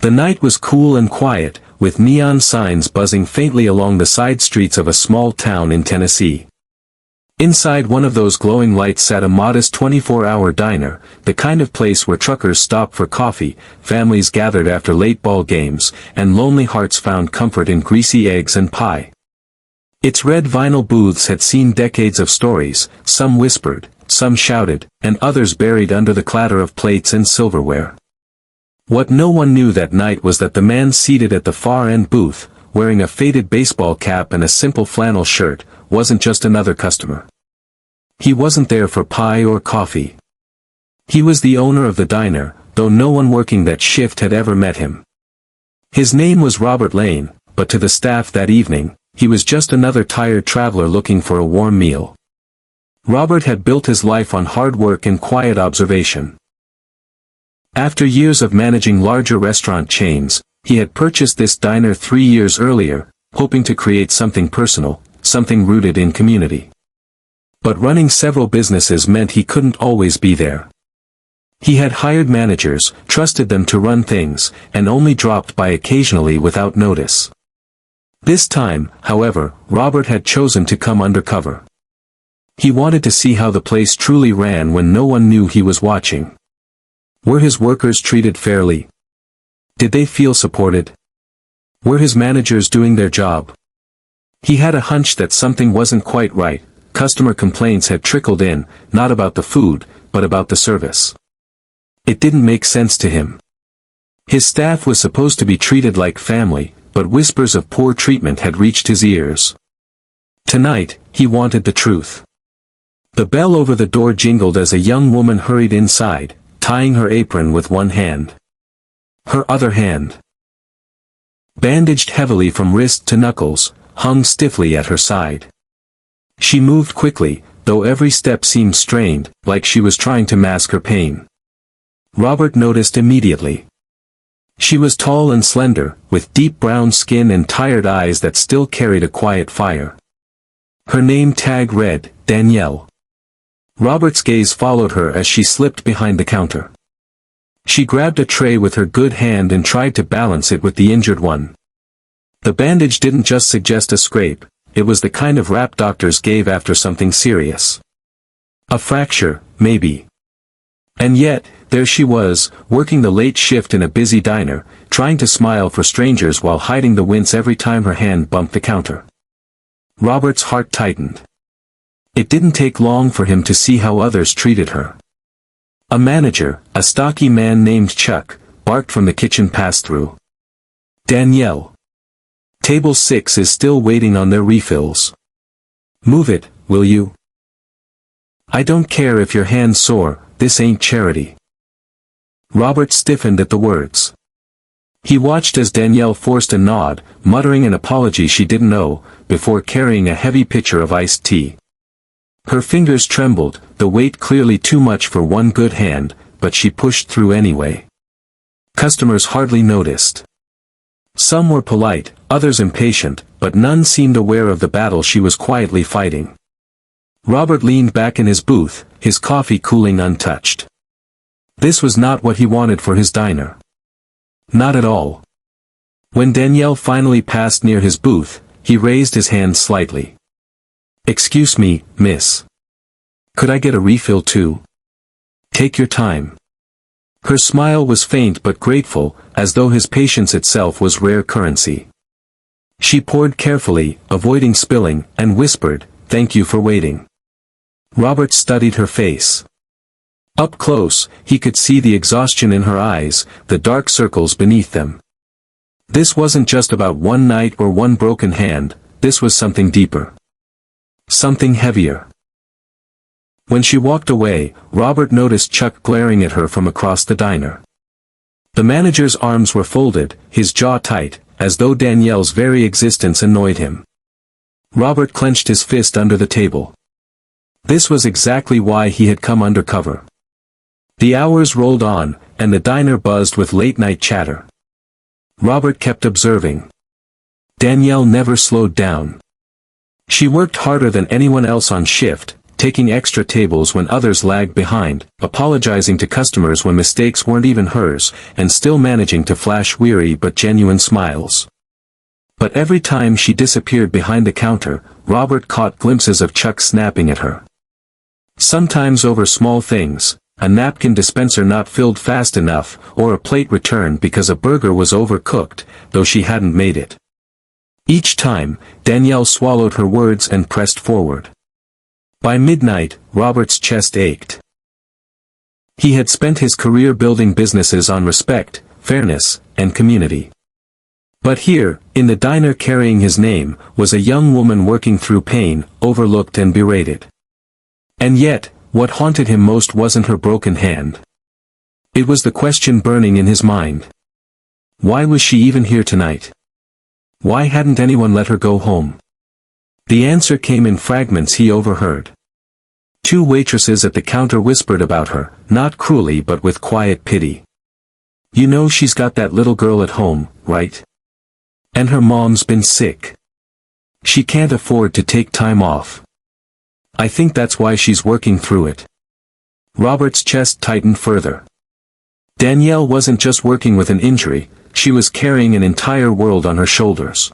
The night was cool and quiet, with neon signs buzzing faintly along the side streets of a small town in Tennessee. Inside one of those glowing lights sat a modest 24-hour diner, the kind of place where truckers stopped for coffee, families gathered after late ball games, and lonely hearts found comfort in greasy eggs and pie. Its red vinyl booths had seen decades of stories, some whispered, some shouted, and others buried under the clatter of plates and silverware. What no one knew that night was that the man seated at the far end booth, wearing a faded baseball cap and a simple flannel shirt, wasn't just another customer. He wasn't there for pie or coffee. He was the owner of the diner, though no one working that shift had ever met him. His name was Robert Lane, but to the staff that evening, he was just another tired traveler looking for a warm meal. Robert had built his life on hard work and quiet observation. After years of managing larger restaurant chains, he had purchased this diner 3 years earlier, hoping to create something personal, something rooted in community. But running several businesses meant he couldn't always be there. He had hired managers, trusted them to run things, and only dropped by occasionally without notice. This time, however, Robert had chosen to come undercover. He wanted to see how the place truly ran when no one knew he was watching. Were his workers treated fairly? Did they feel supported? Were his managers doing their job? He had a hunch that something wasn't quite right. Customer complaints had trickled in, not about the food, but about the service. It didn't make sense to him. His staff was supposed to be treated like family, but whispers of poor treatment had reached his ears. Tonight, he wanted the truth. The bell over the door jingled as a young woman hurried inside, tying her apron with one hand. Her other hand, bandaged heavily from wrist to knuckles, hung stiffly at her side. She moved quickly, though every step seemed strained, like she was trying to mask her pain. Robert noticed immediately. She was tall and slender, with deep brown skin and tired eyes that still carried a quiet fire. Her name tag read, Danielle. Robert's gaze followed her as she slipped behind the counter. She grabbed a tray with her good hand and tried to balance it with the injured one. The bandage didn't just suggest a scrape, it was the kind of rap doctors gave after something serious. A fracture, maybe. And yet, there she was, working the late shift in a busy diner, trying to smile for strangers while hiding the wince every time her hand bumped the counter. Robert's heart tightened. It didn't take long for him to see how others treated her. A manager, a stocky man named Chuck, barked from the kitchen pass-through. Danielle. Table 6 is still waiting on their refills. Move it, will you? I don't care if your hand's sore, this ain't charity. Robert stiffened at the words. He watched as Danielle forced a nod, muttering an apology she didn't know, before carrying a heavy pitcher of iced tea. Her fingers trembled, the weight clearly too much for one good hand, but she pushed through anyway. Customers hardly noticed. Some were polite, others impatient, but none seemed aware of the battle she was quietly fighting. Robert leaned back in his booth, his coffee cooling untouched. This was not what he wanted for his diner. Not at all. When Danielle finally passed near his booth, he raised his hand slightly. Excuse me, miss. Could I get a refill too? Take your time. Her smile was faint but grateful, as though his patience itself was rare currency. She poured carefully, avoiding spilling, and whispered, "Thank you for waiting." Robert studied her face. Up close, he could see the exhaustion in her eyes, the dark circles beneath them. This wasn't just about one night or one broken hand, this was something deeper. Something heavier. When she walked away, Robert noticed Chuck glaring at her from across the diner. The manager's arms were folded, his jaw tight, as though Danielle's very existence annoyed him. Robert clenched his fist under the table. This was exactly why he had come undercover. The hours rolled on, and the diner buzzed with late-night chatter. Robert kept observing. Danielle never slowed down. She worked harder than anyone else on shift, taking extra tables when others lagged behind, apologizing to customers when mistakes weren't even hers, and still managing to flash weary but genuine smiles. But every time she disappeared behind the counter, Robert caught glimpses of Chuck snapping at her. Sometimes over small things, a napkin dispenser not filled fast enough, or a plate returned because a burger was overcooked, though she hadn't made it. Each time, Danielle swallowed her words and pressed forward. By midnight, Robert's chest ached. He had spent his career building businesses on respect, fairness, and community. But here, in the diner carrying his name, was a young woman working through pain, overlooked and berated. And yet, what haunted him most wasn't her broken hand. It was the question burning in his mind. Why was she even here tonight? Why hadn't anyone let her go home? The answer came in fragments he overheard. Two waitresses at the counter whispered about her, not cruelly but with quiet pity. You know she's got that little girl at home, right? And her mom's been sick. She can't afford to take time off. I think that's why she's working through it. Robert's chest tightened further. Danielle wasn't just working with an injury, she was carrying an entire world on her shoulders.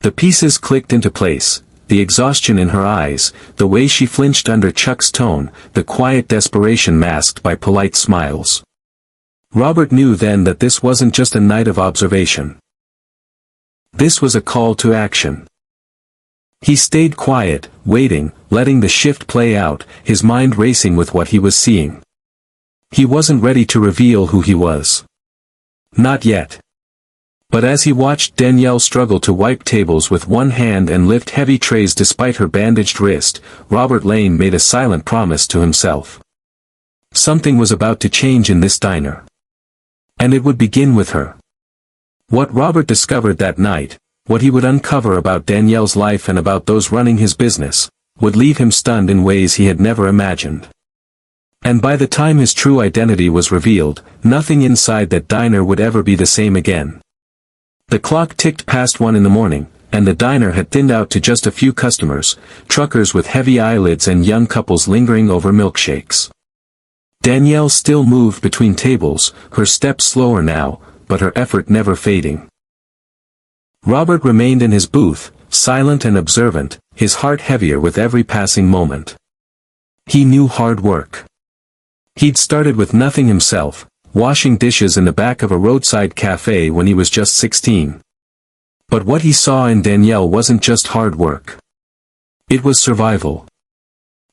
The pieces clicked into place, the exhaustion in her eyes, the way she flinched under Chuck's tone, the quiet desperation masked by polite smiles. Robert knew then that this wasn't just a night of observation. This was a call to action. He stayed quiet, waiting, letting the shift play out, his mind racing with what he was seeing. He wasn't ready to reveal who he was. Not yet. But as he watched Danielle struggle to wipe tables with one hand and lift heavy trays despite her bandaged wrist, Robert Lane made a silent promise to himself. Something was about to change in this diner. And it would begin with her. What Robert discovered that night, what he would uncover about Danielle's life and about those running his business, would leave him stunned in ways he had never imagined. And by the time his true identity was revealed, nothing inside that diner would ever be the same again. The clock ticked past 1 a.m, and the diner had thinned out to just a few customers, truckers with heavy eyelids and young couples lingering over milkshakes. Danielle still moved between tables, her steps slower now, but her effort never fading. Robert remained in his booth, silent and observant, his heart heavier with every passing moment. He knew hard work. He'd started with nothing himself, washing dishes in the back of a roadside cafe when he was just 16. But what he saw in Danielle wasn't just hard work. It was survival.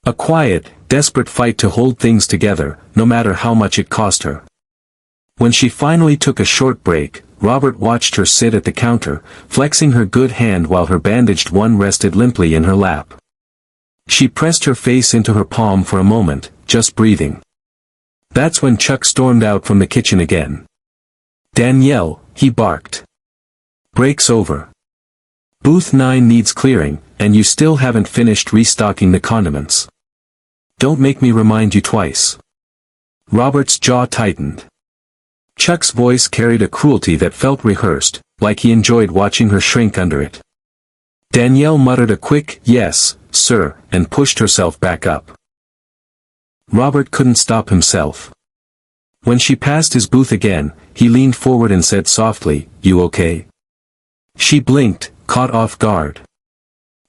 A quiet, desperate fight to hold things together, no matter how much it cost her. When she finally took a short break, Robert watched her sit at the counter, flexing her good hand while her bandaged one rested limply in her lap. She pressed her face into her palm for a moment, just breathing. That's when Chuck stormed out from the kitchen again. Danielle, he barked. Break's over. Booth 9 needs clearing, and you still haven't finished restocking the condiments. Don't make me remind you twice. Robert's jaw tightened. Chuck's voice carried a cruelty that felt rehearsed, like he enjoyed watching her shrink under it. Danielle muttered a quick, "Yes, sir," and pushed herself back up. Robert couldn't stop himself. When she passed his booth again, he leaned forward and said softly, "You okay?" She blinked, caught off guard.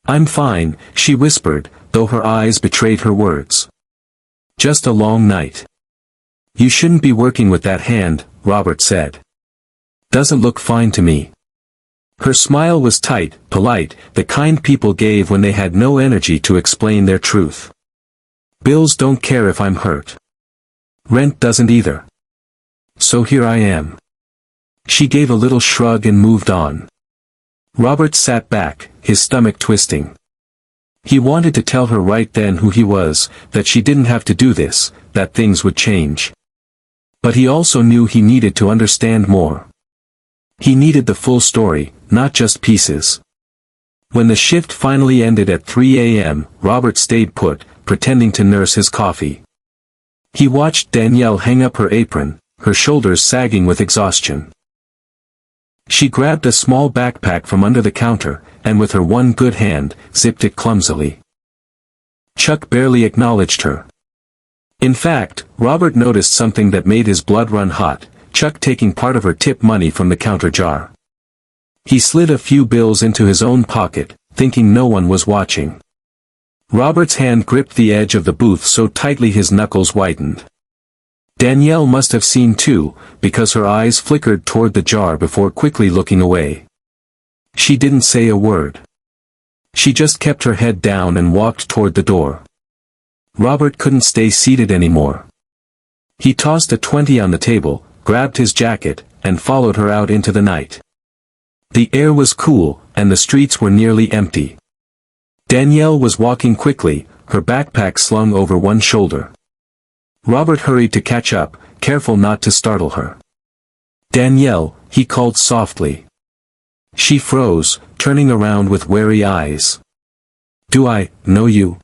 "I'm fine," she whispered, though her eyes betrayed her words. "Just a long night." "You shouldn't be working with that hand," Robert said. "Doesn't look fine to me." Her smile was tight, polite, the kind people gave when they had no energy to explain their truth. "Bills don't care if I'm hurt. Rent doesn't either. So here I am." She gave a little shrug and moved on. Robert sat back, his stomach twisting. He wanted to tell her right then who he was, that she didn't have to do this, that things would change. But he also knew he needed to understand more. He needed the full story, not just pieces. When the shift finally ended at 3 a.m., Robert stayed put, pretending to nurse his coffee. He watched Danielle hang up her apron, her shoulders sagging with exhaustion. She grabbed a small backpack from under the counter, and with her one good hand, zipped it clumsily. Chuck barely acknowledged her. In fact, Robert noticed something that made his blood run hot, Chuck taking part of her tip money from the counter jar. He slid a few bills into his own pocket, thinking no one was watching. Robert's hand gripped the edge of the booth so tightly his knuckles whitened. Danielle must have seen too, because her eyes flickered toward the jar before quickly looking away. She didn't say a word. She just kept her head down and walked toward the door. Robert couldn't stay seated anymore. He tossed a 20 on the table, grabbed his jacket, and followed her out into the night. The air was cool, and the streets were nearly empty. Danielle was walking quickly, her backpack slung over one shoulder. Robert hurried to catch up, careful not to startle her. "Danielle," he called softly. She froze, turning around with wary eyes. "Do I know you?"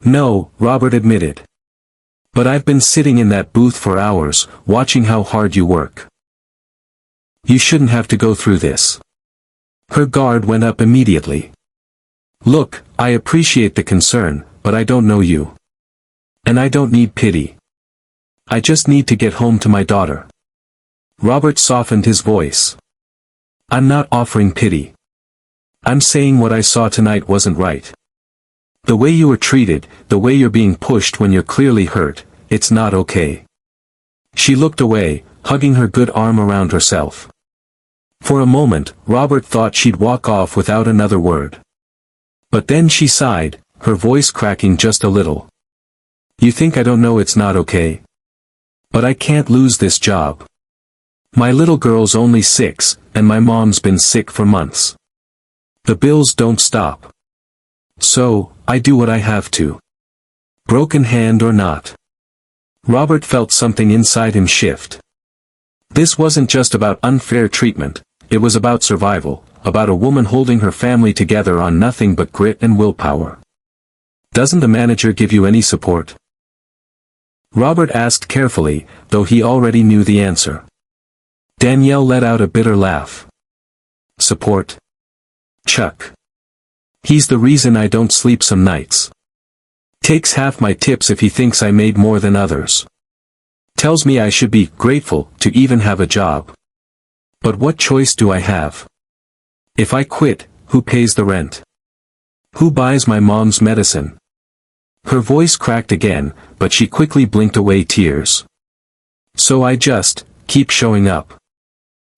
"No," Robert admitted. "But I've been sitting in that booth for hours, watching how hard you work. You shouldn't have to go through this." Her guard went up immediately. "Look, I appreciate the concern, but I don't know you. And I don't need pity. I just need to get home to my daughter." Robert softened his voice. "I'm not offering pity. I'm saying what I saw tonight wasn't right. The way you were treated, the way you're being pushed when you're clearly hurt, it's not okay." She looked away, hugging her good arm around herself. For a moment, Robert thought she'd walk off without another word. But then she sighed, her voice cracking just a little. "You think I don't know it's not okay? But I can't lose this job. My little girl's only 6, and my mom's been sick for months. The bills don't stop. So, I do what I have to. Broken hand or not." Robert felt something inside him shift. This wasn't just about unfair treatment, it was about survival, about a woman holding her family together on nothing but grit and willpower. "Doesn't the manager give you any support?" Robert asked carefully, though he already knew the answer. Danielle let out a bitter laugh. "Support? Chuck. He's the reason I don't sleep some nights. Takes half my tips if he thinks I made more than others. Tells me I should be grateful to even have a job. But what choice do I have? If I quit, who pays the rent? Who buys my mom's medicine?" Her voice cracked again, but she quickly blinked away tears. "So I just keep showing up.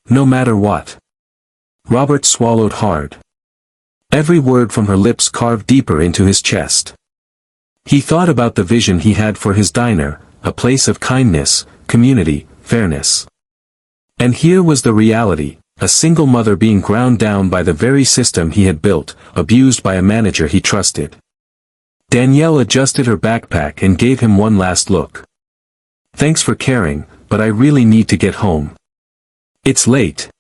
No matter what." Robert swallowed hard. Every word from her lips carved deeper into his chest. He thought about the vision he had for his diner, a place of kindness, community, fairness. And here was the reality, a single mother being ground down by the very system he had built, abused by a manager he trusted. Danielle adjusted her backpack and gave him one last look. "Thanks for caring, but I really need to get home. It's late."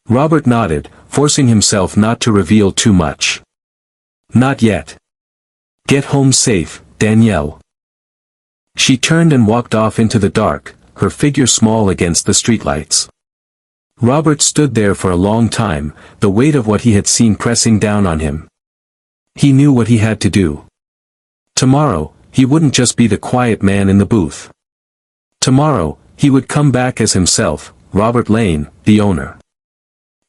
Robert nodded, forcing himself not to reveal too much. "Not yet. Get home safe, Danielle." She turned and walked off into the dark, her figure small against the streetlights. Robert stood there for a long time, the weight of what he had seen pressing down on him. He knew what he had to do. Tomorrow, he wouldn't just be the quiet man in the booth. Tomorrow, he would come back as himself, Robert Lane, the owner.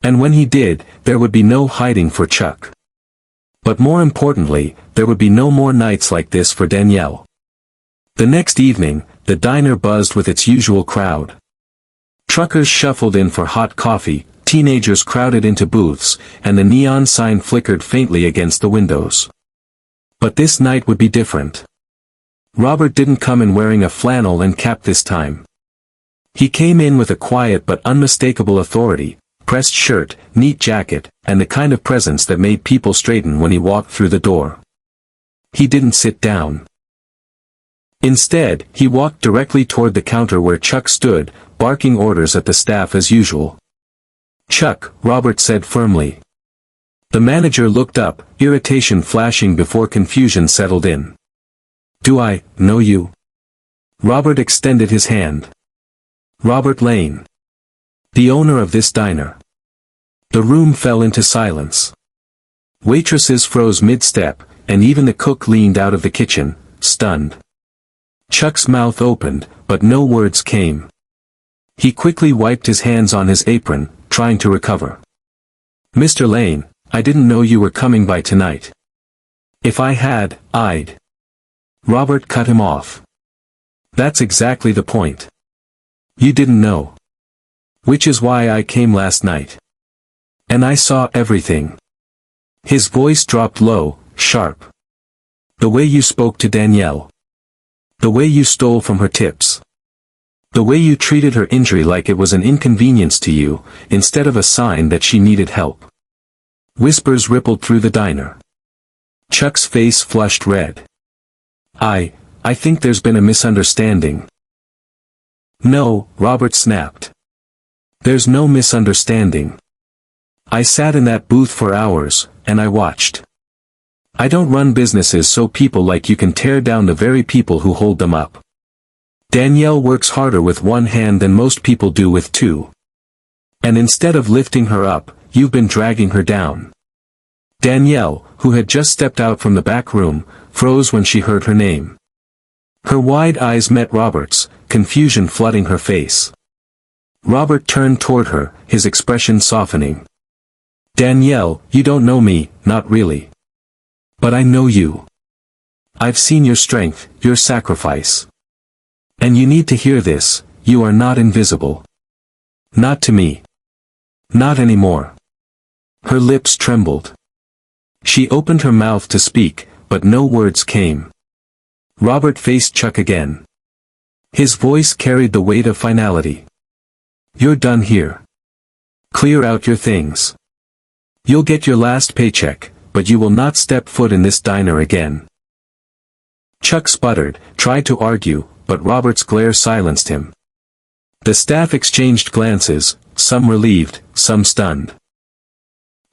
And when he did, there would be no hiding for Chuck. But more importantly, there would be no more nights like this for Danielle. The next evening, the diner buzzed with its usual crowd. Truckers shuffled in for hot coffee, teenagers crowded into booths, and the neon sign flickered faintly against the windows. But this night would be different. Robert didn't come in wearing a flannel and cap this time. He came in with a quiet but unmistakable authority, pressed shirt, neat jacket, and the kind of presence that made people straighten when he walked through the door. He didn't sit down. Instead, he walked directly toward the counter where Chuck stood, barking orders at the staff as usual. "Chuck," Robert said firmly. The manager looked up, irritation flashing before confusion settled in. "Do I know you?" Robert extended his hand. "Robert Lane. The owner of this diner." The room fell into silence. Waitresses froze mid-step, and even the cook leaned out of the kitchen, stunned. Chuck's mouth opened, but no words came. He quickly wiped his hands on his apron, trying to recover. "Mr. Lane, I didn't know you were coming by tonight. If I had, I'd—" Robert cut him off. "That's exactly the point. You didn't know. Which is why I came last night. And I saw everything." His voice dropped low, sharp. "The way you spoke to Danielle. The way you stole from her tips. The way you treated her injury like it was an inconvenience to you, instead of a sign that she needed help." Whispers rippled through the diner. Chuck's face flushed red. I think there's been a misunderstanding." "No," Robert snapped. "There's no misunderstanding. I sat in that booth for hours, and I watched. I don't run businesses so people like you can tear down the very people who hold them up. Danielle works harder with one hand than most people do with two. And instead of lifting her up, you've been dragging her down." Danielle, who had just stepped out from the back room, froze when she heard her name. Her wide eyes met Robert's, confusion flooding her face. Robert turned toward her, his expression softening. "Danielle, you don't know me, not really. But I know you. I've seen your strength, your sacrifice. And you need to hear this, you are not invisible. Not to me. Not anymore." Her lips trembled. She opened her mouth to speak, but no words came. Robert faced Chuck again. His voice carried the weight of finality. "You're done here. Clear out your things. You'll get your last paycheck, but you will not step foot in this diner again." Chuck sputtered, tried to argue, but Robert's glare silenced him. The staff exchanged glances, some relieved, some stunned.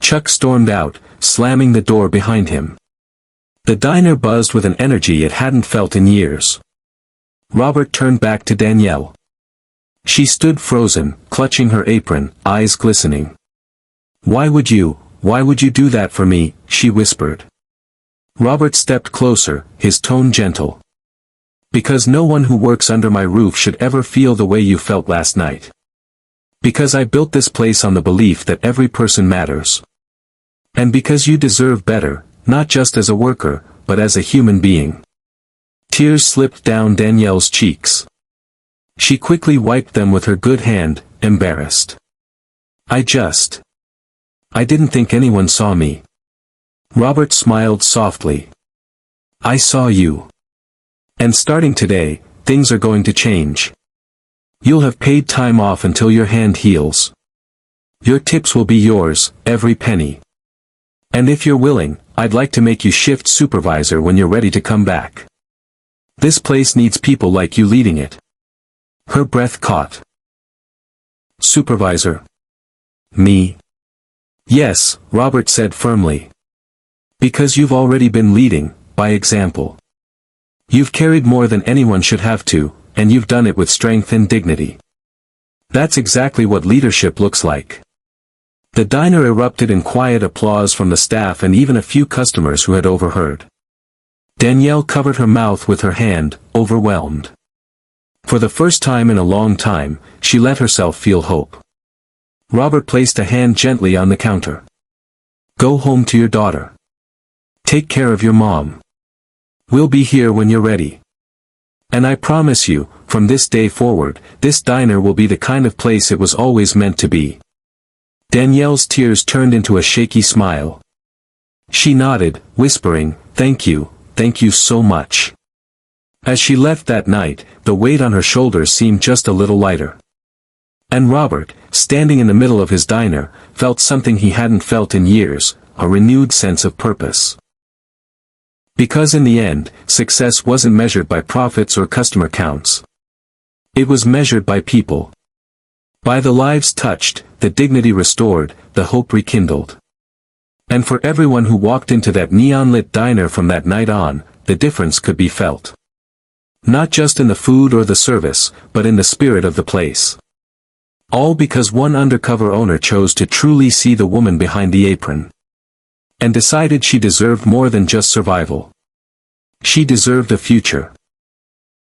Chuck stormed out, slamming the door behind him. The diner buzzed with an energy it hadn't felt in years. Robert turned back to Danielle. She stood frozen, clutching her apron, eyes glistening. Why would you do that for me?" she whispered. Robert stepped closer, his tone gentle. "Because no one who works under my roof should ever feel the way you felt last night. Because I built this place on the belief that every person matters. And because you deserve better, not just as a worker, but as a human being." Tears slipped down Danielle's cheeks. She quickly wiped them with her good hand, embarrassed. I didn't think anyone saw me." Robert smiled softly. "I saw you. And starting today, things are going to change. You'll have paid time off until your hand heals. Your tips will be yours, every penny. And if you're willing, I'd like to make you shift supervisor when you're ready to come back. This place needs people like you leading it." Her breath caught. "Supervisor? Me?" "Yes," Robert said firmly. "Because you've already been leading, by example. You've carried more than anyone should have to, and you've done it with strength and dignity. That's exactly what leadership looks like." The diner erupted in quiet applause from the staff and even a few customers who had overheard. Danielle covered her mouth with her hand, overwhelmed. For the first time in a long time, she let herself feel hope. Robert placed a hand gently on the counter. "Go home to your daughter. Take care of your mom. We'll be here when you're ready. And I promise you, from this day forward, this diner will be the kind of place it was always meant to be." Danielle's tears turned into a shaky smile. She nodded, whispering, thank you so much." As she left that night, the weight on her shoulders seemed just a little lighter. And Robert, standing in the middle of his diner, felt something he hadn't felt in years, a renewed sense of purpose. Because in the end, success wasn't measured by profits or customer counts. It was measured by people. By the lives touched, the dignity restored, the hope rekindled. And for everyone who walked into that neon-lit diner from that night on, the difference could be felt. Not just in the food or the service, but in the spirit of the place. All because one undercover owner chose to truly see the woman behind the apron. and decided she deserved more than just survival. She deserved a future.